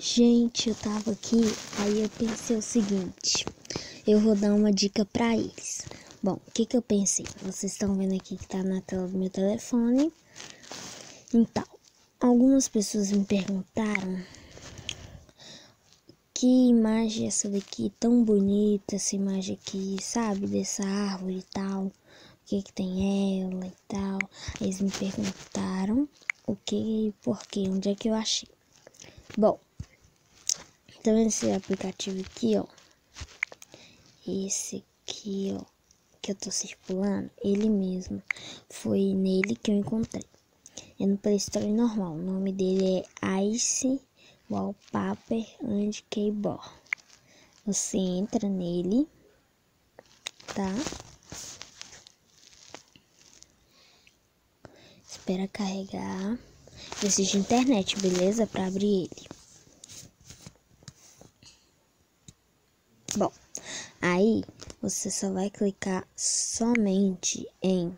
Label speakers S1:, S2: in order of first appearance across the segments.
S1: Gente, eu tava aqui, aí eu pensei o seguinte, eu vou dar uma dica pra eles. Bom, o que eu pensei? Vocês estão vendo aqui que tá na tela do meu telefone. Então, algumas pessoas me perguntaram que imagem é essa daqui tão bonita, essa imagem aqui, sabe, dessa árvore e tal, o que tem ela e tal. Eles me perguntaram o que, por quê, onde é que eu achei. Bom, então esse aplicativo aqui, ó, esse aqui, ó, que eu tô circulando, ele mesmo, foi nele que eu encontrei. É no Play Store normal, o nome dele é Ice Wallpaper and Keyboard. Você entra nele, tá? Espera carregar. Precisa de internet, beleza? Pra abrir ele. Bom, aí você só vai clicar somente em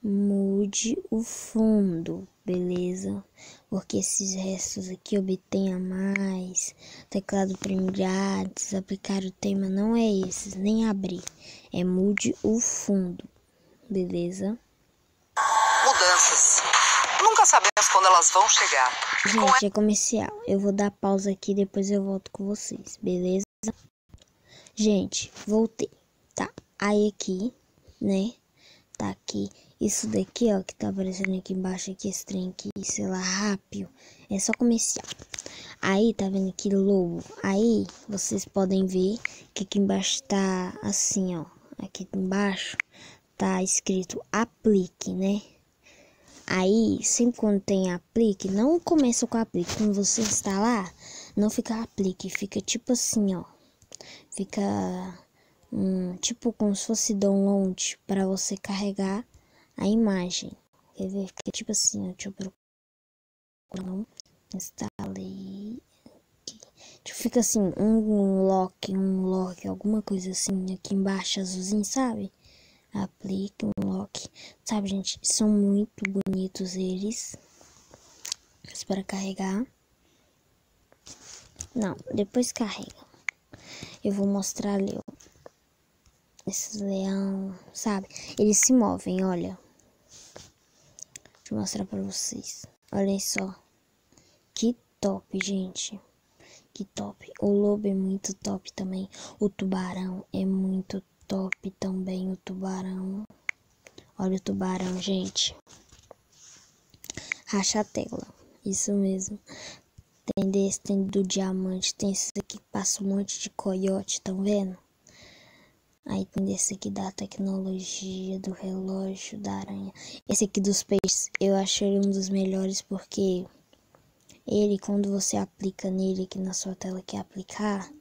S1: mude o fundo, beleza? Porque esses restos aqui obtém a mais, teclado premium grátis, aplicar o tema não é esses, nem abrir, é mude o fundo, beleza?
S2: Mudanças. Nunca sabemos quando elas vão chegar.
S1: Gente, é comercial, eu vou dar pausa aqui, depois eu volto com vocês, beleza? Gente, voltei, tá? Aí aqui, né? Tá aqui, isso daqui, ó, que tá aparecendo aqui embaixo, aqui, esse trem aqui, sei lá, rápido, é só comercial. Aí, tá vendo aqui, logo, aí, vocês podem ver que aqui embaixo tá assim, ó, aqui embaixo tá escrito aplique, né? Aí, sempre quando tem aplique, não começa com aplique, quando você instalar, não fica aplique, fica tipo assim, ó, fica... tipo como se fosse download para você carregar a imagem. Quer ver? Fica tipo assim, ó, deixa eu procurar. Instalei aqui. Tipo, fica assim, um lock, alguma coisa assim aqui embaixo, azulzinho, sabe? Aplique um lock. Sabe, gente? São muito bonitos eles. Espera carregar. Não, depois carrega. Eu vou mostrar ali, ó. Esses leão, sabe? Eles se movem, olha. Deixa eu mostrar pra vocês. Olhem só. Que top, gente. Que top. O lobo é muito top também. O tubarão é muito top também. O tubarão. Olha o tubarão, gente. Racha a tela. Isso mesmo. Tem desse, tem do diamante. Tem esse aqui que passa um monte de coiote, tão vendo? Aí tem desse aqui da tecnologia, do relógio, da aranha. Esse aqui dos peixes, eu acho ele um dos melhores porque ele, quando você aplica nele aqui na sua tela que é aplicar,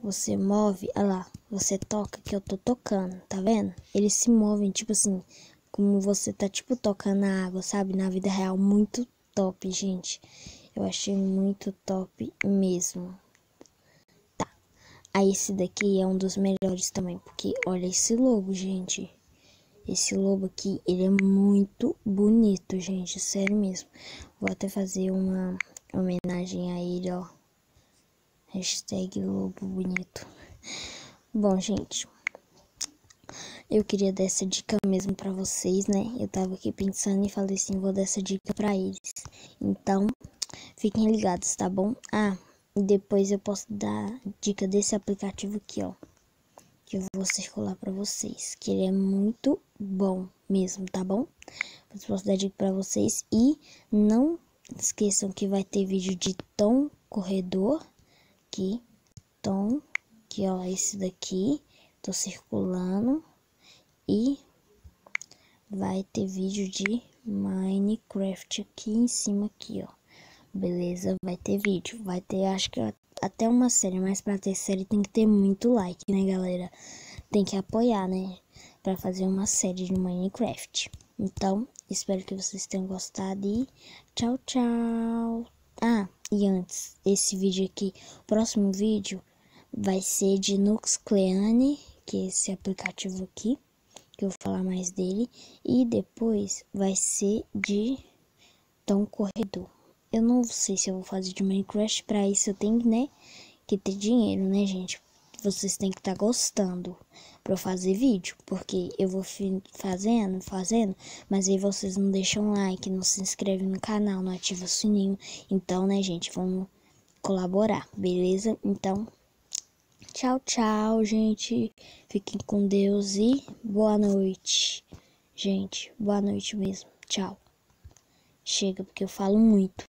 S1: você move, olha lá, você toca que eu tô tocando, tá vendo? Eles se movem, tipo assim, como você tá tipo tocando na água, sabe? Na vida real, muito top, gente. Eu achei muito top mesmo. Aí esse daqui é um dos melhores também, porque olha esse lobo, gente. Esse lobo aqui, ele é muito bonito, gente, sério mesmo. Vou até fazer uma homenagem a ele, ó. Hashtag lobo bonito. Bom, gente, eu queria dar essa dica mesmo pra vocês, né? Eu tava aqui pensando e falei assim, vou dar essa dica pra eles. Então, fiquem ligados, tá bom? Ah, e depois eu posso dar dica desse aplicativo aqui, ó. Que eu vou circular pra vocês. Que ele é muito bom mesmo, tá bom? Eu posso dar dica pra vocês. E não esqueçam que vai ter vídeo de Tom Corredor. Aqui, Tom. Aqui, ó, esse daqui. Tô circulando. E vai ter vídeo de Minecraft aqui em cima, aqui, ó. Beleza? Vai ter vídeo. Vai ter, acho que até uma série. Mas pra ter série tem que ter muito like, né, galera? Tem que apoiar, né? Pra fazer uma série de Minecraft. Então, espero que vocês tenham gostado e tchau, tchau. Ah, e antes, esse vídeo aqui, o próximo vídeo vai ser de Nuxcleane, que é esse aplicativo aqui, que eu vou falar mais dele. E depois vai ser de Tom Corredor. eu não sei se eu vou fazer de Minecraft. Pra isso eu tenho, né, que ter dinheiro, né, gente? Vocês têm que estar gostando pra eu fazer vídeo, porque eu vou fazendo, mas aí vocês não deixam like, não se inscrevem no canal, não ativa o sininho. Então, né, gente, vamos colaborar, beleza? Então, tchau, tchau, gente. Fiquem com Deus e boa noite. Gente, boa noite mesmo. Tchau. Chega, porque eu falo muito.